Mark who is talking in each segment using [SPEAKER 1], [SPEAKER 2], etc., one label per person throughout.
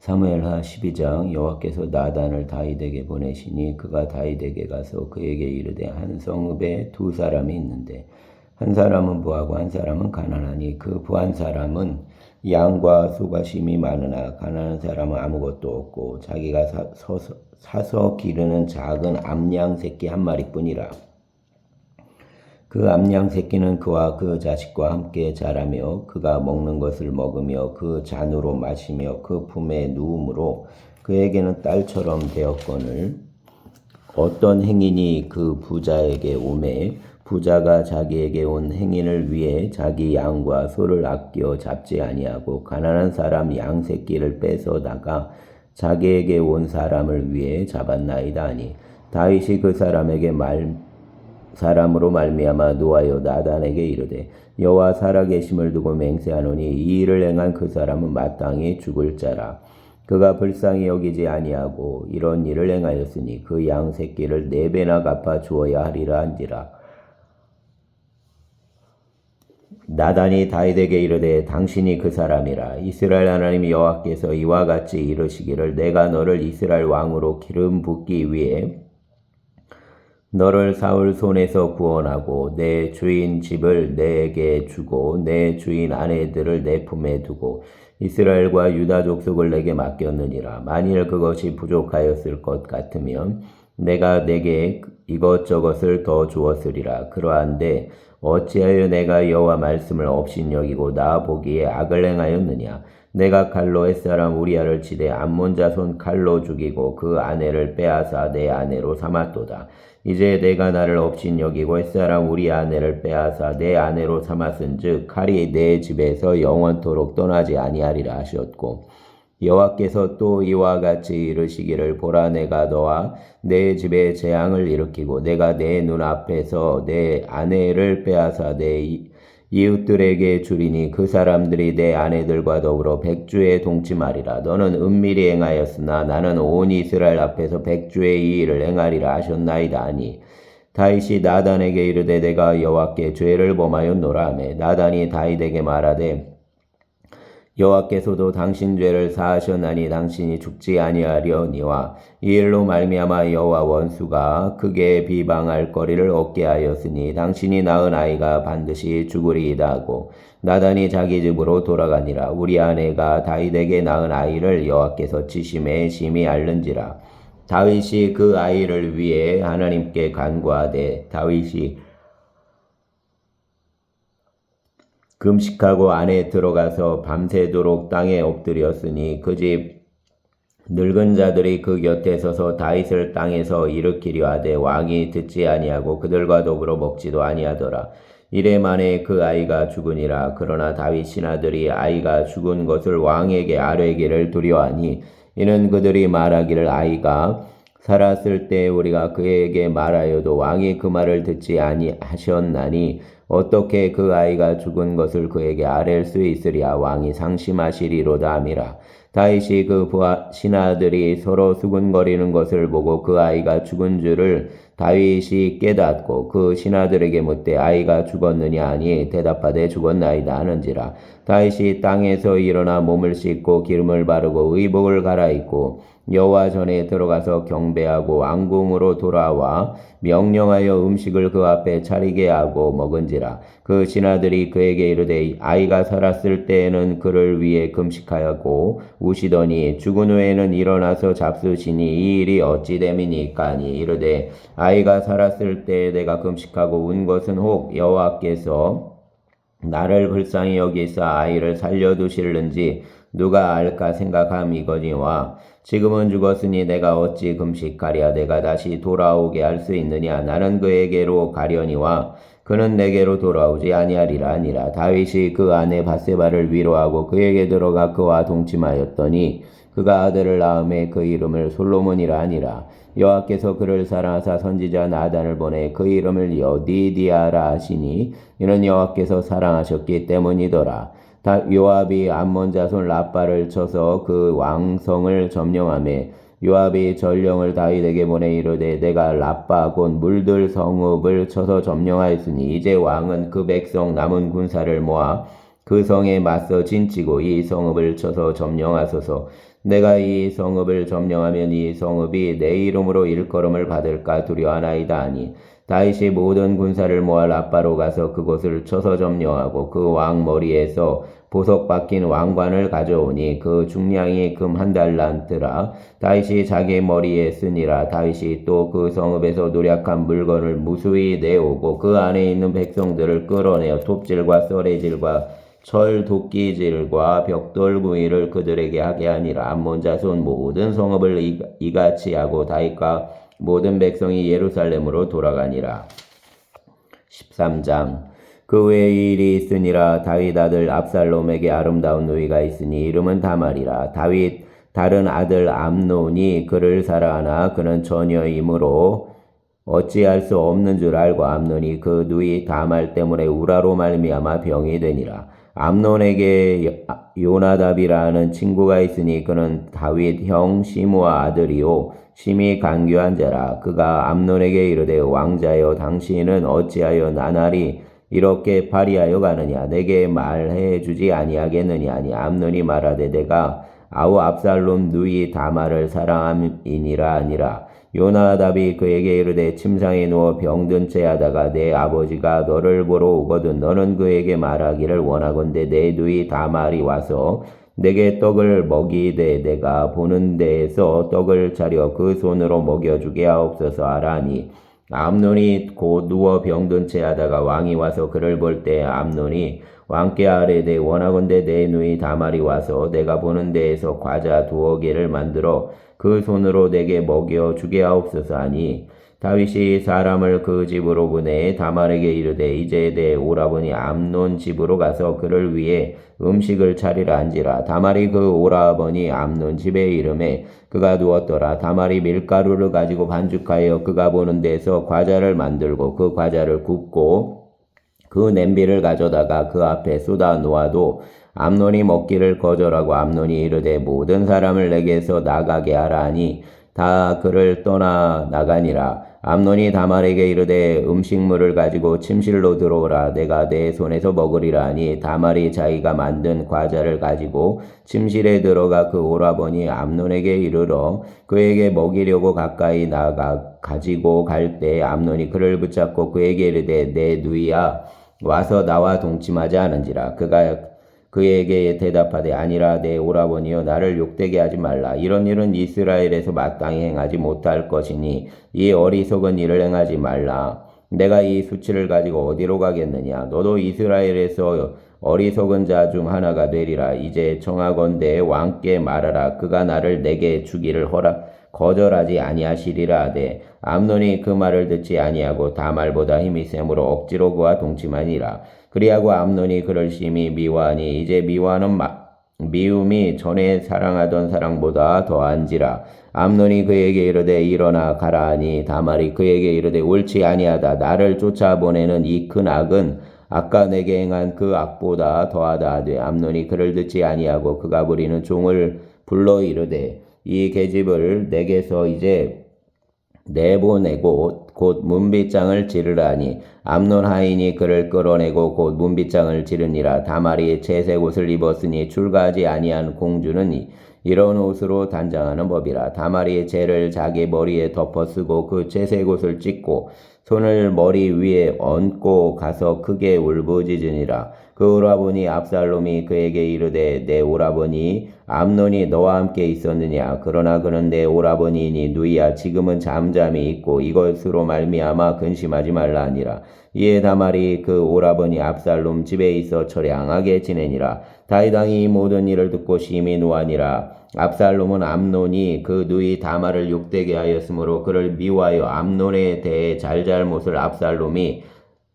[SPEAKER 1] 사무엘하 12장. 여호와께서 나단을 다윗에게 보내시니 그가 다윗에게 가서 그에게 이르되 한 성읍에 두 사람이 있는데 한 사람은 부하고 한 사람은 가난하니 그 부한 사람은 양과 소가 심이 많으나 가난한 사람은 아무것도 없고 자기가 사서 기르는 작은 암양 새끼 한 마리뿐이라. 그 암양 새끼는 그와 그 자식과 함께 자라며 그가 먹는 것을 먹으며 그 잔으로 마시며 그 품에 누움으로 그에게는 딸처럼 되었거늘 어떤 행인이 그 부자에게 오매 부자가 자기에게 온 행인을 위해 자기 양과 소를 아껴 잡지 아니하고 가난한 사람 양 새끼를 뺏어다가 자기에게 온 사람을 위해 잡았나이다 하니 다윗이 그 사람으로 말미암아 노하여 나단에게 이르되 여호와 살아계심을 두고 맹세하노니 이 일을 행한 그 사람은 마땅히 죽을 자라. 그가 불쌍히 여기지 아니하고 이런 일을 행하였으니 그 양 새끼를 4배나 갚아 주어야 하리라 한지라. 나단이 다윗에게 이르되 당신이 그 사람이라. 이스라엘 하나님 여호와께서 이와 같이 이르시기를 내가 너를 이스라엘 왕으로 기름 붓기 위해 너를 사울 손에서 구원하고 내 주인 집을 내게 주고 내 주인 아내들을 내 품에 두고 이스라엘과 유다 족속을 내게 맡겼느니라. 만일 그것이 부족하였을 것 같으면 내가 내게 이것저것을 더 주었으리라. 그러한데 어찌하여 내가 여호와 말씀을 업신여기고 나 보기에 악을 행하였느냐. 내가 칼로 햇사람 우리아를 치되 암몬 자손 칼로 죽이고 그 아내를 빼앗아 내 아내로 삼았도다. 이제 내가 나를 업신여기고 햇사람 우리아 아내를 빼앗아 내 아내로 삼았은즉 칼이 내 집에서 영원토록 떠나지 아니하리라 하셨고 여호와께서 또 이와 같이 이르시기를 보라 내가 너와 내 집에 재앙을 일으키고 내가 내 눈앞에서 내 아내를 빼앗아 내 이웃들에게 주리니 그 사람들이 내 아내들과 더불어 백주에 동침하리라. 너는 은밀히 행하였으나 나는 온 이스라엘 앞에서 백주의 이 일을 행하리라 하셨나이다 하니 다윗이 나단에게 이르되 내가 여호와께 죄를 범하였노라 하매 나단이 다윗에게 말하되 여호와께서도 당신 죄를 사하셨나니 당신이 죽지 아니하려니와 이 일로 말미암아 여호와 원수가 크게 비방할 거리를 얻게 하였으니 당신이 낳은 아이가 반드시 죽으리이다 하고 나단이 자기 집으로 돌아가니라. 우리 아내가 다윗에게 낳은 아이를 여호와께서 치심에 심히 앓는지라. 다윗이 그 아이를 위해 하나님께 간구하되 다윗이 금식하고 안에 들어가서 밤새도록 땅에 엎드렸으니 그 집 늙은 자들이 그 곁에 서서 다윗을 땅에서 일으키려 하되 왕이 듣지 아니하고 그들과 더불어 먹지도 아니하더라. 이래 만에 그 아이가 죽으니라. 그러나 다윗 신하들이 아이가 죽은 것을 왕에게 아뢰기를 두려워하니 이는 그들이 말하기를 아이가 살았을 때 우리가 그에게 말하여도 왕이 그 말을 듣지 아니하셨나니 어떻게 그 아이가 죽은 것을 그에게 아랠 수 있으랴. 왕이 상심하시리로다 함이라. 다윗이 그 신하들이 서로 수군거리는 것을 보고 그 아이가 죽은 줄을 다윗이 깨닫고 그 신하들에게 묻되 아이가 죽었느냐 하니 대답하되 죽었나이다 하는지라. 다윗이 땅에서 일어나 몸을 씻고 기름을 바르고 의복을 갈아입고 여호와 전에 들어가서 경배하고 왕궁으로 돌아와 명령하여 음식을 그 앞에 차리게 하고 먹은지라. 그 신하들이 그에게 이르되 아이가 살았을 때에는 그를 위해 금식하였고 우시더니 죽은 후에는 일어나서 잡수시니 이 일이 어찌 됨이니까 하니 이르되 아이가 살았을 때 내가 금식하고 운 것은 혹 여호와께서 나를 불쌍히 여기사 아이를 살려두실는지 누가 알까 생각함이거니와 지금은 죽었으니 내가 어찌 금식하랴. 내가 다시 돌아오게 할 수 있느냐. 나는 그에게로 가려니와 그는 내게로 돌아오지 아니하리라 하니라. 다윗이 그 아내 밧세바를 위로하고 그에게 들어가 그와 동침하였더니 그가 아들을 낳음에 그 이름을 솔로몬이라 하니라. 여호와께서 그를 사랑하사 선지자 나단을 보내 그 이름을 여디디아라 하시니 이는 여호와께서 사랑하셨기 때문이더라. 요압이 암몬 자손 라빠를 쳐서 그 왕성을 점령하매 요압이 전령을 다윗에게 보내 이르되 내가 라빠 곧 물들 성읍을 쳐서 점령하였으니 이제 왕은 그 백성 남은 군사를 모아 그 성에 맞서 진치고 이 성읍을 쳐서 점령하소서. 내가 이 성읍을 점령하면 이 성읍이 내 이름으로 일컬음을 받을까 두려워하나이다 하니 다윗이 모든 군사를 모아 라빠로 가서 그곳을 쳐서 점령하고 그 왕 머리에서 보석 박힌 왕관을 가져오니 그 중량이 금 1달란트라. 다윗이 자기 머리에 쓰니라. 다윗이 또 그 성읍에서 노략한 물건을 무수히 내오고 그 안에 있는 백성들을 끌어내어 톱질과 썰해질과 철 도끼질과 벽돌 구이를 그들에게 하게 하니라. 암몬 자손 모든 성읍을 이같이 하고 다윗과 모든 백성이 예루살렘으로 돌아가니라. 13장. 그 외에 일이 있으니라. 다윗 아들 압살롬에게 아름다운 누이가 있으니 이름은 다말이라. 다윗 다른 아들 암논이 그를 사랑하나 그는 처녀이므로 어찌할 수 없는 줄 알고 암논이 그 누이 다말 때문에 우라로 말미암아 병이 되니라. 암논에게 요나답이라는 친구가 있으니 그는 다윗 형 시므아 아들이요 심히 간교한 자라. 그가 암논에게 이르되 왕자여 당신은 어찌하여 나날이 이렇게 발휘하여 가느냐. 내게 말해 주지 아니하겠느냐 하니 암논이 말하되 내가 아우 압살롬 누이 다말을 사랑함이니라 아니라. 요나답이 그에게 이르되 침상에 누워 병든 채 하다가 내 아버지가 너를 보러 오거든 너는 그에게 말하기를 원하건대 내 누이 다말이 와서 내게 떡을 먹이되 내가 보는 데에서 떡을 차려 그 손으로 먹여주게 하옵소서 하라니. 암논이 곧 누워 병든 채 하다가 왕이 와서 그를 볼 때 암논이 왕께 아뢰되 원하건대 내 누이 다말이 와서 내가 보는 데에서 과자 2개를 만들어 그 손으로 내게 먹여 주게 하옵소서 하니. 다윗이 사람을 그 집으로 보내 다말에게 이르되 이제 내 오라버니 암논 집으로 가서 그를 위해 음식을 차리라 한지라. 다말이 그 오라버니 암논 집에 이르매 그가 누웠더라. 다말이 밀가루를 가지고 반죽하여 그가 보는 데서 과자를 만들고 그 과자를 굽고 그 냄비를 가져다가 그 앞에 쏟아 놓아도 암논이 먹기를 거절하고 암논이 이르되 모든 사람을 내게서 나가게 하라 하니 다 그를 떠나 나가니라. 암논이 다말에게 이르되 음식물을 가지고 침실로 들어오라. 내가 내 손에서 먹으리라 하니 다말이 자기가 만든 과자를 가지고 침실에 들어가 그 오라버니 암논에게 이르러 그에게 먹이려고 가까이 나가 가지고 갈 때 암논이 그를 붙잡고 그에게 이르되 내 누이야 와서 나와 동침하지 않은지라. 그가 그에게 대답하되 아니라 내 오라버니여 나를 욕되게 하지 말라. 이런 일은 이스라엘에서 마땅히 행하지 못할 것이니 이 어리석은 일을 행하지 말라. 내가 이 수치를 가지고 어디로 가겠느냐. 너도 이스라엘에서 어리석은 자 중 하나가 되리라. 이제 청하건대 왕께 말하라. 그가 나를 내게 주기를 거절하지 아니하시리라 하되 암논이 그 말을 듣지 아니하고 다말보다 힘이 세므로 억지로 그와 동침하니라. 그리하고 암논이 그를 심히 미워하니 이제 미워하는 미움이 전에 사랑하던 사랑보다 더한지라. 암논이 그에게 이르되 일어나 가라 하니 다말이 그에게 이르되 옳지 아니하다. 나를 쫓아보내는 이 큰 악은 아까 내게 행한 그 악보다 더하다 하되 암논이 그를 듣지 아니하고 그가 부리는 종을 불러 이르되 이 계집을 내게서 이제 내보내고 곧 문빗장을 지르라니. 암논 하인이 그를 끌어내고 곧 문빗장을 지르니라. 다말이 채색 옷을 입었으니 출가하지 아니한 공주는 이런 옷으로 단장하는 법이라. 다말이 채를 자기 머리에 덮어 쓰고 그 채색 옷을 찢고 손을 머리 위에 얹고 가서 크게 울부짖으니라. 그 오라버니 압살롬이 그에게 이르되 내 오라버니 암논이 너와 함께 있었느냐. 그러나 그는 내 오라버니이니 누이야 지금은 잠잠히 있고 이것으로 말미암아 근심하지 말라 하니라. 이에 다말이 그 오라버니 압살롬 집에 있어 처량하게 지내니라. 다윗 왕이 이 모든 일을 듣고 심히 노하니라. 압살롬은 암논이 그 누이 다말을 욕되게 하였으므로 그를 미워하여 암논에 대해 잘잘못을 압살롬이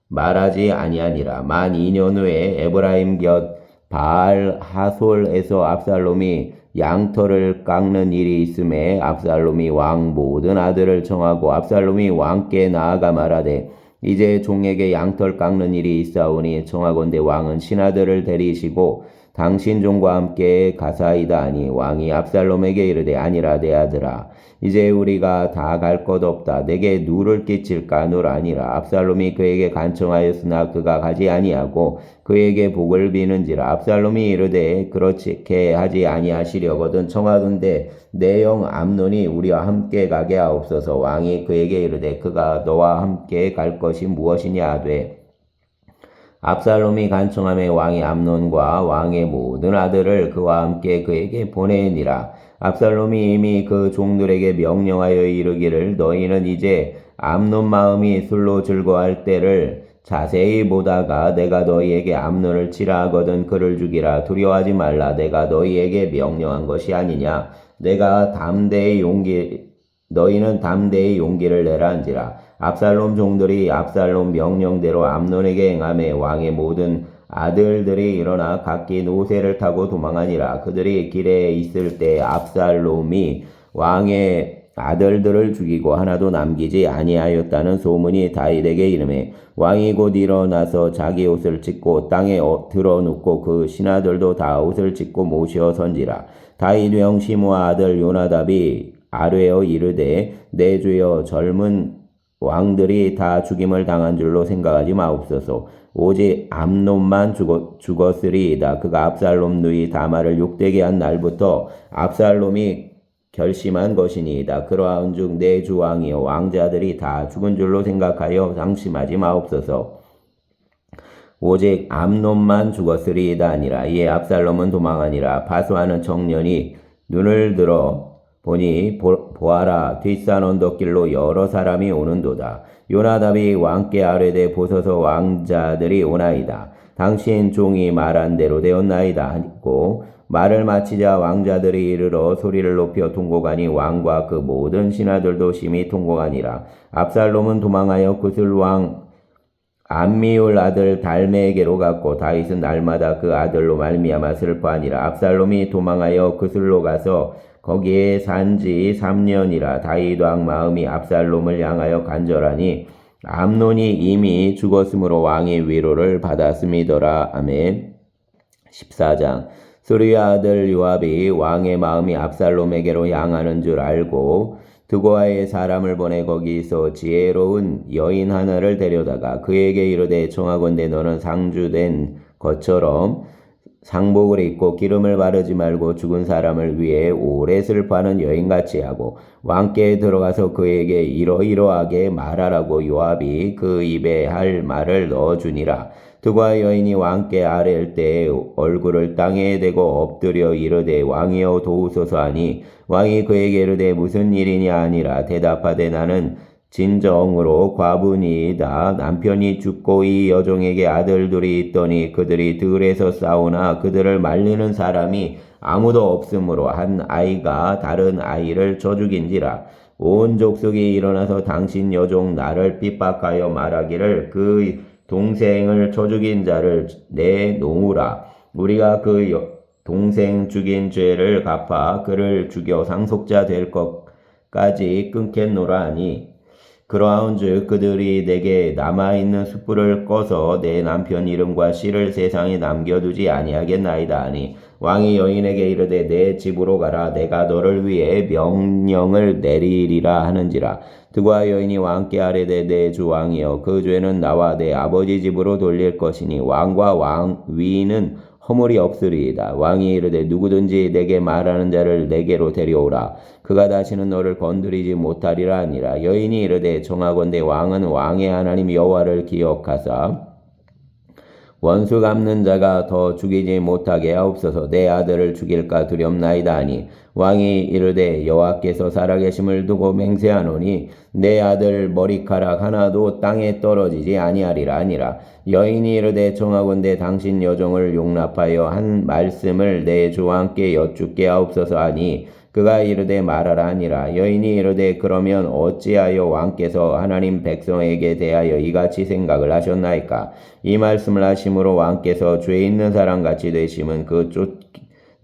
[SPEAKER 1] 말하지 아니하니라. 만 2년 후에 에브라임 곁 바알 하솔에서 압살롬이 양털을 깎는 일이 있음에 압살롬이 왕 모든 아들을 청하고 압살롬이 왕께 나아가 말하되 이제 종에게 양털 깎는 일이 있사오니 청하건대 왕은 신하들을 데리시고 당신 종과 함께 가사이다 하니 왕이 압살롬에게 이르되 아니라 내 아들아 이제 우리가 다 갈 것 없다. 내게 누를 끼칠까 누라 아니라. 압살롬이 그에게 간청하였으나 그가 가지 아니하고 그에게 복을 비는지라. 압살롬이 이르되 그렇게 하지 아니하시려거든 청하건대 내 영 암논이 우리와 함께 가게 하옵소서. 왕이 그에게 이르되 그가 너와 함께 갈 것이 무엇이냐 하되 압살롬이 간청하며 왕이 암논과 왕의 모든 아들을 그와 함께 그에게 보내니라. 압살롬이 이미 그 종들에게 명령하여 이르기를 너희는 이제 암논 마음이 술로 즐거워할 때를 자세히 보다가 내가 너희에게 암논을 치라 하거든 그를 죽이라. 두려워하지 말라. 내가 너희에게 명령한 것이 아니냐. 너희는 담대히 용기를 내라 한지라. 압살롬 종들이 압살롬 명령대로 암논에게 행하며 왕의 모든 아들들이 일어나 각기 노새를 타고 도망하니라. 그들이 길에 있을 때 압살롬이 왕의 아들들을 죽이고 하나도 남기지 아니하였다는 소문이 다윗에게 이르매 왕이 곧 일어나서 자기 옷을 찢고 땅에 드러눕고 그 신하들도 다 옷을 찢고 모시어 선지라. 다윗 왕 시므아 아들 요나답이 아뢰어 이르되 내 주여 젊은 왕들이 다 죽임을 당한 줄로 생각하지 마옵소서. 오직 암논만 죽었으리이다. 그가 압살롬 누이 다말을 욕되게 한 날부터 압살롬이 결심한 것이니이다. 그러한즉 내 주 왕이여 왕자들이 다 죽은 줄로 생각하여 상심하지 마옵소서. 오직 암논만 죽었으리이다 아니라. 이에 압살롬은 도망하니라. 파수하는 청년이 눈을 들어 보니 보아라 뒷산 언덕길로 여러 사람이 오는도다. 요나답이 왕께 아뢰되 보소서 왕자들이 오나이다. 당신 종이 말한 대로 되었나이다 하고 말을 마치자 왕자들이 이르러 소리를 높여 통곡하니 왕과 그 모든 신하들도 심히 통곡하니라. 압살롬은 도망하여 구슬 왕 암미울 아들 달메에게로 갔고 다윗은 날마다 그 아들로 말미암아 슬퍼하니라. 압살롬이 도망하여 구슬로 가서 거기에 산지 3년이라. 다윗 왕 마음이 압살롬을 향하여 간절하니 암논이 이미 죽었으므로 왕의 위로를 받았음이더라. 아멘. 14장. 스루야 아들 요압이 왕의 마음이 압살롬에게로 향하는 줄 알고 드고아의 사람을 보내 거기서 지혜로운 여인 하나를 데려다가 그에게 이르되 청하건대 너는 상주된 것처럼 상복을 입고 기름을 바르지 말고 죽은 사람을 위해 오래 슬퍼하는 여인같이 하고 왕께 들어가서 그에게 이러이러하게 말하라고 요압이 그 입에 할 말을 넣어주니라. 드고아 여인이 왕께 아뢰을 때 얼굴을 땅에 대고 엎드려 이르되 왕이여 도우소서 하니 왕이 그에게 이르되 무슨 일이냐 아니라 대답하되 나는 진정으로 과부니이다. 남편이 죽고 이 여종에게 아들들이 있더니 그들이 들에서 싸우나 그들을 말리는 사람이 아무도 없으므로 한 아이가 다른 아이를 쳐 죽인지라. 온 족속이 일어나서 당신 여종 나를 핍박하여 말하기를 그 동생을 쳐 죽인 자를 내놓으라. 우리가 그 동생 죽인 죄를 갚아 그를 죽여 상속자 될 것까지 끊겠노라 하니 그러한즉 그들이 내게 남아있는 숯불을 꺼서 내 남편 이름과 씨를 세상에 남겨두지 아니하겠나이다 하니 왕이 여인에게 이르되 내 집으로 가라. 내가 너를 위해 명령을 내리리라 하는지라. 드고아 여인이 왕께 아뢰되 내 주 왕이여 그 죄는 나와 내 아버지 집으로 돌릴 것이니 왕과 왕위는 허물이 없으리이다. 왕이 이르되 누구든지 내게 말하는 자를 내게로 데려오라. 그가 다시는 너를 건드리지 못하리라 하니라. 여인이 이르되 청하건대 왕은 왕의 하나님 여호와를 기억하사 원수 갚는 자가 더 죽이지 못하게 하옵소서. 내 아들을 죽일까 두렵나이다 하니 왕이 이르되 여호와께서 살아계심을 두고 맹세하노니 내 아들 머리카락 하나도 땅에 떨어지지 아니하리라 하니라. 여인이 이르되 청하건대 당신 여종을 용납하여 한 말씀을 내 주 왕께 여쭙게 하옵소서 하니 그가 이르되 말하라 하니라. 여인이 이르되 그러면 어찌하여 왕께서 하나님 백성에게 대하여 이같이 생각을 하셨나이까. 이 말씀을 하심으로 왕께서 죄 있는 사람같이 되심은 그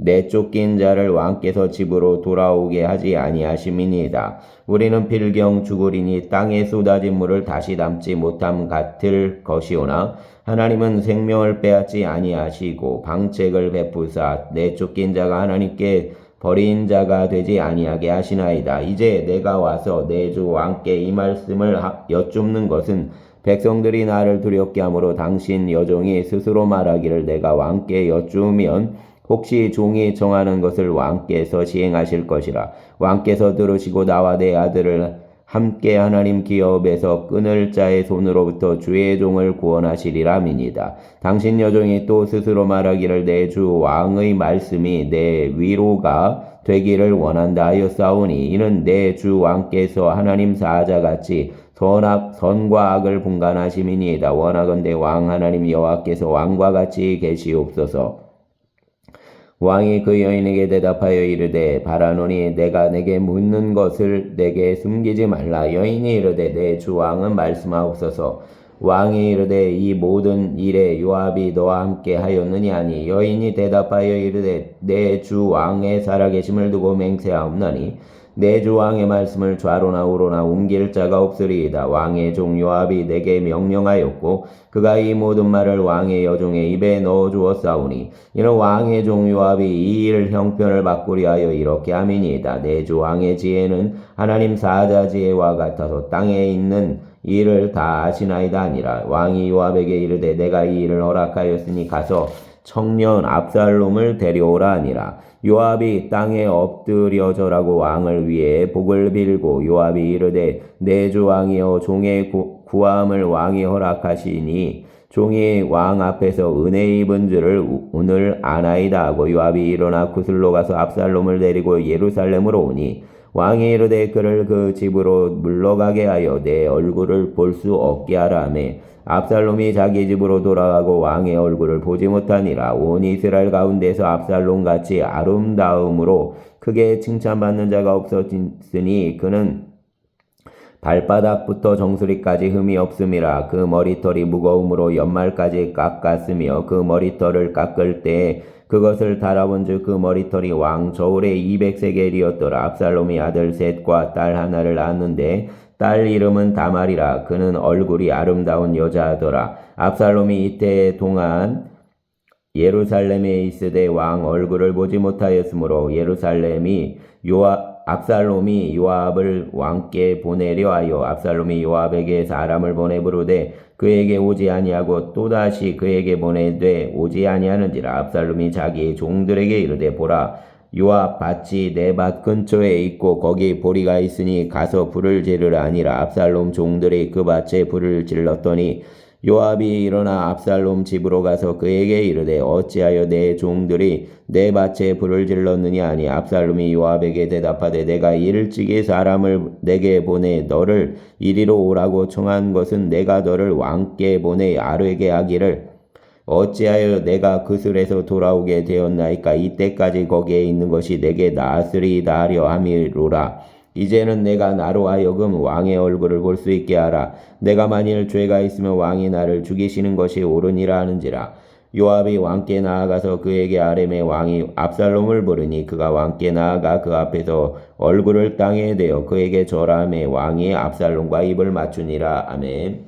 [SPEAKER 1] 내쫓긴 자를 왕께서 집으로 돌아오게 하지 아니하심이니이다. 우리는 필경 죽으리니 땅에 쏟아진 물을 다시 담지 못함 같을 것이오나 하나님은 생명을 빼앗지 아니하시고 방책을 베푸사 내쫓긴 자가 하나님께 버린 자가 되지 아니하게 하시나이다. 이제 내가 와서 내 주 왕께 이 말씀을 여쭙는 것은 백성들이 나를 두렵게 하므로 당신 여종이 스스로 말하기를 내가 왕께 여쭈면 혹시 종이 정하는 것을 왕께서 시행하실 것이라. 왕께서 들으시고 나와 내 아들을 함께 하나님 기업에서 끊을 자의 손으로부터 주의 종을 구원하시리라민이다. 당신 여종이 또 스스로 말하기를 내 주 왕의 말씀이 내 위로가 되기를 원한다 하였사오니 이는 내 주 왕께서 하나님 사자같이 선과 악을 분간하심이니이다. 원하건대 왕 하나님 여호와께서 왕과 같이 계시옵소서. 왕이 그 여인에게 대답하여 이르되 바라노니 내가 내게 묻는 것을 내게 숨기지 말라. 여인이 이르되 내 주 왕은 말씀하옵소서. 왕이 이르되 이 모든 일에 요압이 너와 함께 하였느냐 하니 여인이 대답하여 이르되 내 주 왕의 살아계심을 두고 맹세하옵나니 내 주 왕의 말씀을 좌로나 우로나 옮길 자가 없으리이다. 왕의 종 요압이 내게 명령하였고 그가 이 모든 말을 왕의 여종의 입에 넣어 주었사오니 이는 왕의 종 요압이 이 일 형편을 바꾸려 하여 이렇게 함이니이다. 내 주 왕의 지혜는 하나님 사자 지혜와 같아서 땅에 있는 일을 다 아시나이다 아니라. 왕이 요압에게 이르되 내가 이 일을 허락하였으니 가서 청년 압살롬을 데려오라 하니라. 요압이 땅에 엎드려 절하고 왕을 위해 복을 빌고 요압이 이르되 내 주 왕이여 종의 구함을 왕이 허락하시니 종이 왕 앞에서 은혜 입은 줄을 오늘 아나이다 하고 요압이 일어나 구슬로 가서 압살롬을 데리고 예루살렘으로 오니 왕이 이르되 그를 그 집으로 물러가게 하여 내 얼굴을 볼 수 없게 하라 하매 압살롬이 자기 집으로 돌아가고 왕의 얼굴을 보지 못하니라. 온 이스라엘 가운데서 압살롬같이 아름다움으로 크게 칭찬받는 자가 없었으니 그는 발바닥부터 정수리까지 흠이 없음이라. 그 머리털이 무거움으로 연말까지 깎았으며 그 머리털을 깎을 때에 그것을 달아본즉 그 머리털이 왕 저울에 200세겔이었더라. 압살롬이 아들 셋과 딸 하나를 낳았는데 딸 이름은 다말이라. 그는 얼굴이 아름다운 여자더라. 압살롬이 이때 동안 예루살렘에 있으되 왕 얼굴을 보지 못하였으므로 압살롬이 요압을 왕께 보내려 하여 압살롬이 요압에게 사람을 보내 부르되 그에게 오지 아니하고 또다시 그에게 보내되 오지 아니하는지라. 압살롬이 자기 종들에게 이르되 보라 요압 밭이 내 밭 근처에 있고 거기 보리가 있으니 가서 불을 지르라 하니라. 압살롬 종들이 그 밭에 불을 질렀더니 요압이 일어나 압살롬 집으로 가서 그에게 이르되 어찌하여 내 종들이 내 밭에 불을 질렀느냐 하니 압살롬이 요압에게 대답하되 내가 일찍이 사람을 내게 보내 너를 이리로 오라고 청한 것은 내가 너를 왕께 보내 아뢰게 하기를 어찌하여 내가 그슬에서 돌아오게 되었나이까. 이때까지 거기에 있는 것이 내게 나으리이다 하려 함이로라. 이제는 내가 나로 하여금 왕의 얼굴을 볼 수 있게 하라. 내가 만일 죄가 있으면 왕이 나를 죽이시는 것이 옳으니라 하는지라. 요압이 왕께 나아가서 그에게 아뢰매 왕이 압살롬을 부르니 그가 왕께 나아가 그 앞에서 얼굴을 땅에 대어 그에게 절하매 왕이 압살롬과 입을 맞추니라. 아멘.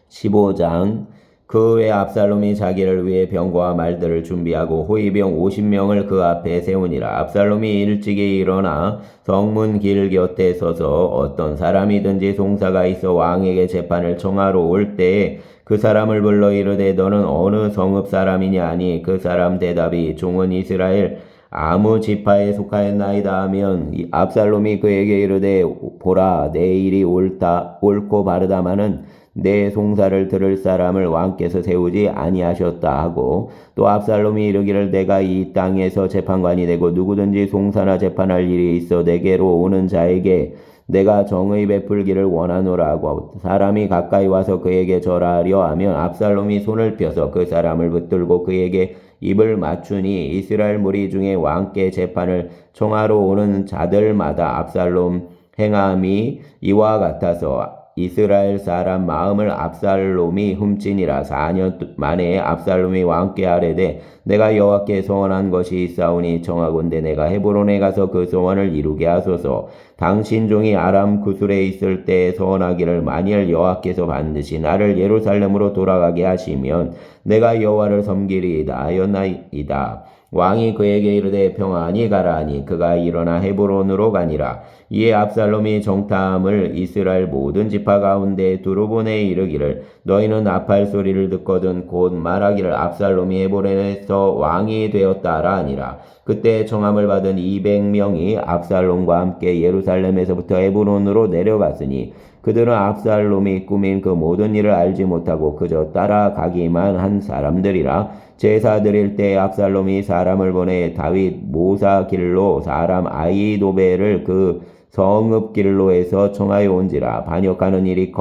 [SPEAKER 1] 15장. 그 후에 압살롬이 자기를 위해 병거와 말들을 준비하고 호위병 50명을 그 앞에 세우니라. 압살롬이 일찍이 일어나 성문 길 곁에 서서 어떤 사람이든지 송사가 있어 왕에게 재판을 청하러 올 때에 그 사람을 불러 이르되 너는 어느 성읍 사람이냐 하니 그 사람 대답이 종은 이스라엘 아무 지파에 속하였나이다 하면 압살롬이 그에게 이르되 보라 내 일이 옳고 바르다마는 내 송사를 들을 사람을 왕께서 세우지 아니하셨다 하고 또 압살롬이 이르기를 내가 이 땅에서 재판관이 되고 누구든지 송사나 재판할 일이 있어 내게로 오는 자에게 내가 정의 베풀기를 원하노라 하고 사람이 가까이 와서 그에게 절하려 하면 압살롬이 손을 펴서 그 사람을 붙들고 그에게 입을 맞추니 이스라엘 무리 중에 왕께 재판을 청하러 오는 자들마다 압살롬 행함이 이와 같아서 이스라엘 사람 마음을 압살롬이 훔치니라. 4년 만에 압살롬이 왕께 아뢰되 내가 여호와께 소원한 것이 있사오니 청하건대 내가 헤브론에 가서 그 소원을 이루게 하소서. 당신 종이 아람 구술에 있을 때 소원하기를 만일 여호와께서 반드시 나를 예루살렘으로 돌아가게 하시면 내가 여호와를 섬기리이다 하였나이다. 왕이 그에게 이르되 평안히 가라 하니 그가 일어나 헤브론으로 가니라. 이에 압살롬이 정탐을 이스라엘 모든 지파 가운데 두루 보내 이르기를 너희는 나팔 소리를 듣거든 곧 말하기를 압살롬이 헤브론에서 왕이 되었다라 하니라. 그때 청함을 받은 200명이 압살롬과 함께 예루살렘에서부터 헤브론으로 내려갔으니 그들은 압살롬이 꾸민 그 모든 일을 알지 못하고 그저 따라가기만 한 사람들이라. 제사 드릴 때 압살롬이 사람을 보내 다윗 모사길로 사람 아히도벨을 그 성읍길로에서 청하여 온지라. 반역하는 일이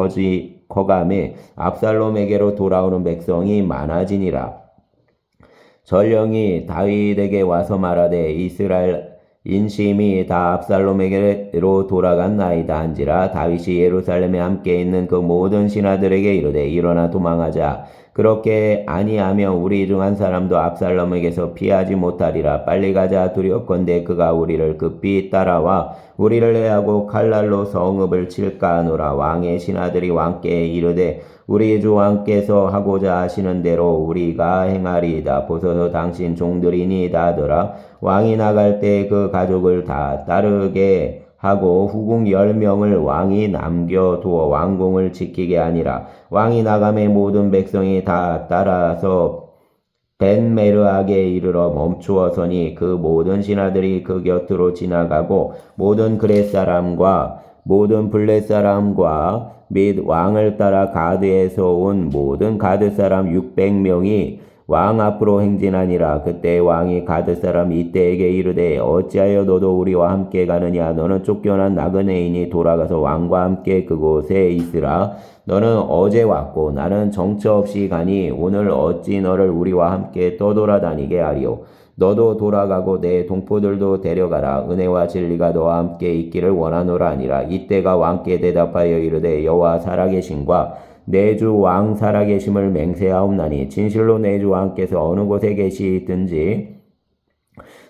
[SPEAKER 1] 커감에 압살롬에게로 돌아오는 백성이 많아지니라. 전령이 다윗에게 와서 말하되 이스라엘 인심이 다 압살롬에게로 돌아갔나이다 한지라. 다윗이 예루살렘에 함께 있는 그 모든 신하들에게 이르되 일어나 도망하자. 그렇게 아니하면 우리 중 한 사람도 압살롬에게서 피하지 못하리라. 빨리 가자. 두렵건대 그가 우리를 급히 따라와 우리를 해하고 칼날로 성읍을 칠까 하노라. 왕의 신하들이 왕께 이르되 우리 주 왕께서 하고자 하시는 대로 우리가 행하리이다. 보소서 당신 종들이니이다 하더라. 왕이 나갈 때 그 가족을 다 따르게 하고 후궁 10명을 왕이 남겨두어 왕궁을 지키게 하니라. 왕이 나감에 모든 백성이 다 따라서 벤메르악에 이르러 멈추어서니 그 모든 신하들이 그 곁으로 지나가고 모든 그렛 사람과 모든 블렛 사람과 및 왕을 따라 가드에서 온 모든 가드 사람 600명이 왕 앞으로 행진하니라. 그때 왕이 가드 사람 이때에게 이르되 어찌하여 너도 우리와 함께 가느냐. 너는 쫓겨난 나그네인이 돌아가서 왕과 함께 그곳에 있으라. 너는 어제 왔고 나는 정처 없이 가니 오늘 어찌 너를 우리와 함께 떠돌아다니게 하리오. 너도 돌아가고 내 동포들도 데려가라. 은혜와 진리가 너와 함께 있기를 원하노라 하니라. 이때가 왕께 대답하여 이르되 여호와 살아계심과 내 주 왕 살아계심을 맹세하옵나니 진실로 내 주 왕께서 어느 곳에 계시든지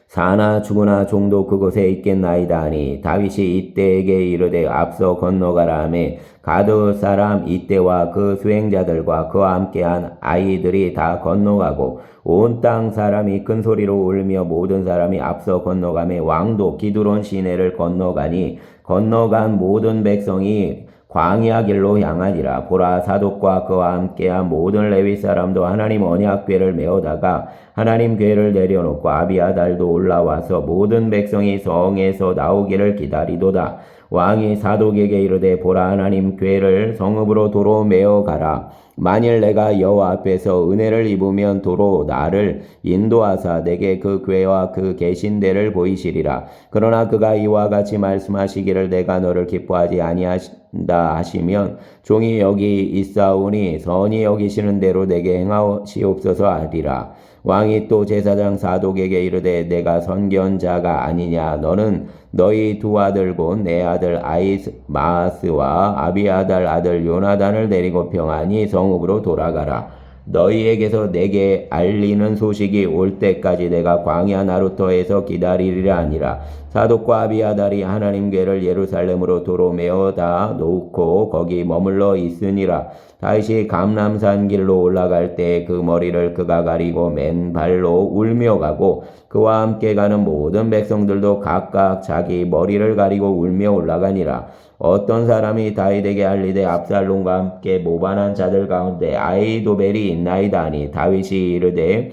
[SPEAKER 1] 사나 죽으나 종도 그곳에 있겠나이다 하니 다윗이 이때에게 이르되 앞서 건너가라 하매 가드 사람 이때와 그 수행자들과 그와 함께한 아이들이 다 건너가고 온 땅 사람이 큰 소리로 울며 모든 사람이 앞서 건너가매 왕도 기드론 시내를 건너가니 건너간 모든 백성이 광야 길로 향하니라. 보라 사독과 그와 함께한 모든 레위 사람도 하나님 언약궤를 메어다가 하나님 궤를 내려놓고 아비아달도 올라와서 모든 백성이 성에서 나오기를 기다리도다. 왕이 사독에게 이르되 보라 하나님 궤를 성읍으로 도로 메어가라. 만일 내가 여호와 앞에서 은혜를 입으면 도로 나를 인도하사 내게 그 궤와 그 계신 데를 보이시리라. 그러나 그가 이와 같이 말씀하시기를 내가 너를 기뻐하지 아니한다 하시면 종이 여기 있사오니 선히 여기시는 대로 내게 행하시옵소서 하리라. 왕이 또 제사장 사독에게 이르되 내가 선견자가 아니냐. 너는 너희 두 아들 곧 내 아들 아히마아스와 아비아달 아들 요나단을 데리고 평안히 성읍으로 돌아가라. 너희에게서 내게 알리는 소식이 올 때까지 내가 광야 나루터에서 기다리리라 하니라. 사독과 아비아달이 하나님 궤를 예루살렘으로 도로 메어다 놓고 거기 머물러 있으니라. 다윗이 감람산 길로 올라갈 때 그 머리를 그가 가리고 맨발로 울며 가고 그와 함께 가는 모든 백성들도 각각 자기 머리를 가리고 울며 올라가니라. 어떤 사람이 다윗에게 알리되 압살롬과 함께 모반한 자들 가운데 아히도벨이 있나이다 하니 다윗이 이르되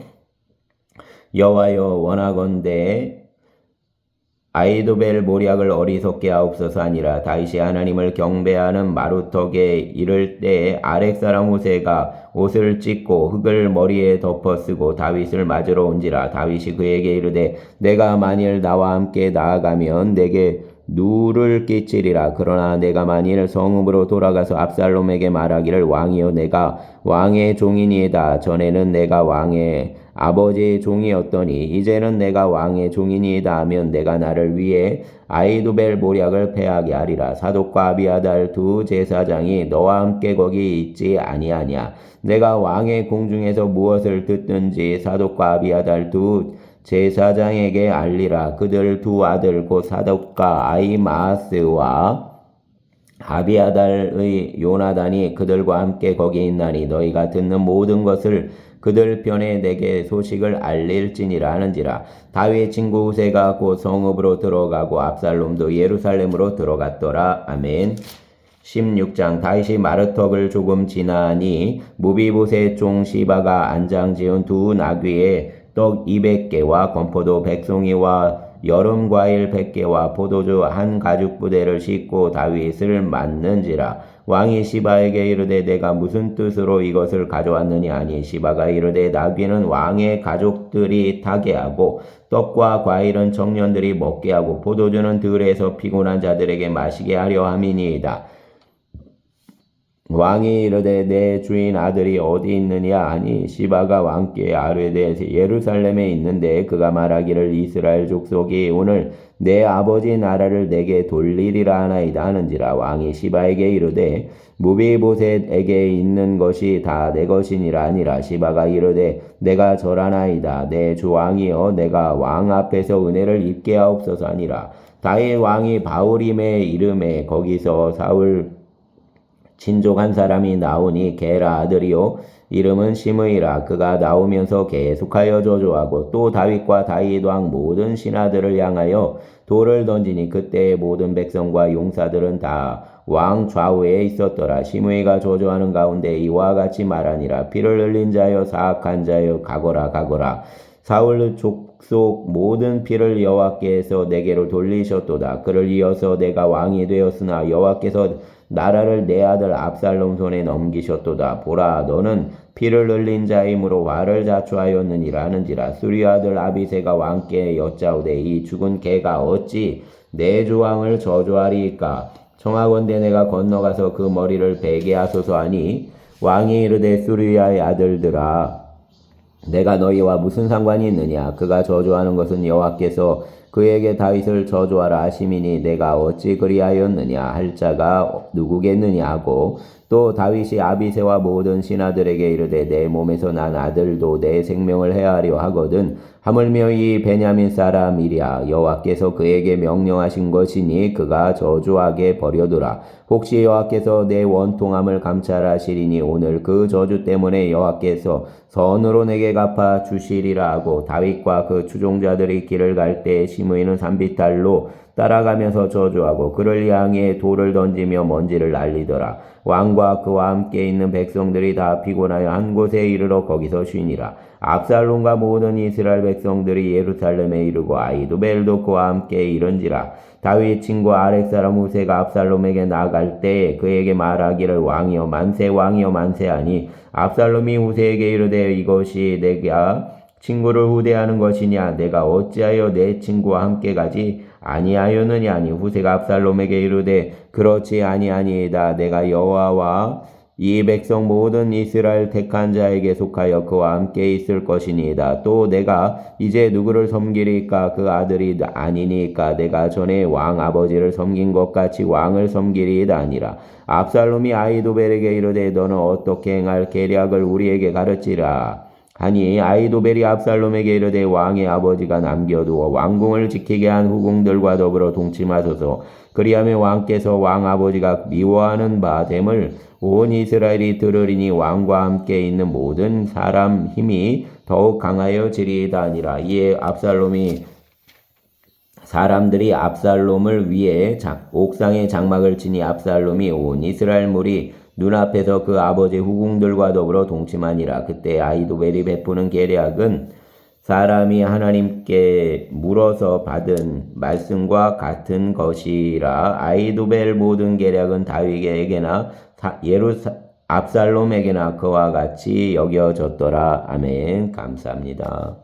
[SPEAKER 1] 여호와여 원하건대 아히도벨 모략을 어리석게 하옵소서 하니라. 다윗이 하나님을 경배하는 마루턱에 이를 때 아렉 사람 호세가 옷을 찢고 흙을 머리에 덮어 쓰고 다윗을 맞으러 온지라. 다윗이 그에게 이르되 내가 만일 나와 함께 나아가면 내게 누를 끼치리라. 그러나 내가 만일 성읍으로 돌아가서 압살롬에게 말하기를 왕이여 내가 왕의 종이니이다. 전에는 내가 왕의 아버지의 종이었더니 이제는 내가 왕의 종이니이다 하면 내가 나를 위해 아히도벨 모략을 패하게 하리라. 사독과 아비아달 두 제사장이 너와 함께 거기 있지 아니하냐. 내가 왕의 궁중에서 무엇을 듣든지 사독과 아비아달 두 제사장에게 알리라. 그들 두 아들 곧 사독과 아히마아스와 아비아달의 요나단이 그들과 함께 거기 있나니 너희가 듣는 모든 것을 그들 편에 내게 소식을 알릴지니라 하는지라. 다윗 친구 후세가 곧 성읍으로 들어가고 압살롬도 예루살렘으로 들어갔더라. 아멘. 16장. 다윗이 마르턱을 조금 지나니 무비보셋 종 시바가 안장 지은 두 나귀에 떡 200개와 건포도 100송이와 여름 과일 100개와 포도주 한 가죽 부대를 싣고 다윗을 맞는지라. 왕이 시바에게 이르되 내가 무슨 뜻으로 이것을 가져왔느냐 하니 시바가 이르되 나귀는 왕의 가족들이 타게 하고 떡과 과일은 청년들이 먹게 하고 포도주는 들에서 피곤한 자들에게 마시게 하려 함이니이다. 왕이 이르되 내 주인 아들이 어디 있느냐 하니 시바가 왕께 아뢰되 예루살렘에 있는데 그가 말하기를 이스라엘 족속이 오늘 내 아버지 나라를 내게 돌리리라 하나이다 하는지라. 왕이 시바에게 이르되 무비보셋에게 있는 것이 다 내 것이니라 하니라. 시바가 이르되 내가 절하나이다. 내 주 왕이여 내가 왕 앞에서 은혜를 입게 하옵소서 하니라. 다윗 왕이 바울임의 이름에 거기서 사울 친족 한 사람이 나오니 게라 아들이요 이름은 시므이라. 그가 나오면서 계속하여 저주하고 또 다윗과 다윗 왕 모든 신하들을 향하여 돌을 던지니 그때의 모든 백성과 용사들은 다 왕 좌우에 있었더라. 시므이가 저주하는 가운데 이와 같이 말하니라. 피를 흘린 자여 사악한 자여 가거라 가거라. 사울 족속 모든 피를 여호와께서 내게로 돌리셨도다. 그를 이어서 내가 왕이 되었으나 여호와께서 나라를 내 아들 압살롬 손에 넘기셨도다. 보라 너는 피를 흘린 자이므로 화를 자초하였느니라 하는지라. 수리아 아들 아비새가 왕께 여짜오되 이 죽은 개가 어찌 내 주 왕을 저주하리이까. 청하건대 내가 건너가서 그 머리를 베게 하소서 하니 왕이 이르되 수리아의 아들들아 내가 너희와 무슨 상관이 있느냐. 그가 저주하는 것은 여호와께서 그에게 다윗을 저주하라 하심이니 내가 어찌 그리하였느냐 할 자가 누구겠느냐 하고 또 다윗이 아비새와 모든 신하들에게 이르되 내 몸에서 난 아들도 내 생명을 해하려 하거든 하물며 이 베냐민 사람이랴. 여호와께서 그에게 명령하신 것이니 그가 저주하게 버려두라. 혹시 여호와께서 내 원통함을 감찰하시리니 오늘 그 저주 때문에 여호와께서 선으로 내게 갚아 주시리라 하고 다윗과 그 추종자들이 길을 갈 때 시므이는 산비탈로 따라가면서 저주하고 그를 향해 돌을 던지며 먼지를 날리더라. 왕과 그와 함께 있는 백성들이 다 피곤하여 한 곳에 이르러 거기서 쉬니라. 압살롬과 모든 이스라엘 백성들이 예루살렘에 이르고 아히도벨도 그와 함께 이른지라. 다윗 친구 아렉 사람 후세가 압살롬에게 나갈 때 그에게 말하기를 왕이여 만세 왕이여 만세하니 압살롬이 후세에게 이르되 이것이 내가 친구를 후대하는 것이냐. 내가 어찌하여 내 친구와 함께 가지 아니하였느냐 하니 후세가 압살롬에게 이르되 그렇지 아니하니이다. 내가 여호와와 이 백성 모든 이스라엘 택한 자에게 속하여 그와 함께 있을 것이니이다. 또 내가 이제 누구를 섬기리까. 그 아들이 아니니까 내가 전에 왕 아버지를 섬긴 것 같이 왕을 섬기리이다 하니라. 압살롬이 아히도벨에게 이르되 너는 어떻게 행할 계략을 우리에게 가르치라 하니 아히도벨이 압살롬에게 이르되 왕의 아버지가 남겨두어 왕궁을 지키게 한 후궁들과 더불어 동침하소서. 그리하면 왕께서 왕 아버지가 미워하는 바 됨을 온 이스라엘이 들으리니 왕과 함께 있는 모든 사람 힘이 더욱 강하여지리이다 하니라. 이에 압살롬이 사람들이 압살롬을 위해 옥상에 장막을 치니 압살롬이 온 이스라엘 무리 눈앞에서 그 아버지 후궁들과 더불어 동침하니라. 그때 아히도벨이 베푸는 계략은 사람이 하나님께 물어서 받은 말씀과 같은 것이라. 아히도벨 모든 계략은 다윗에게나 압살롬에게나 그와 같이 여겨졌더라. 아멘. 감사합니다.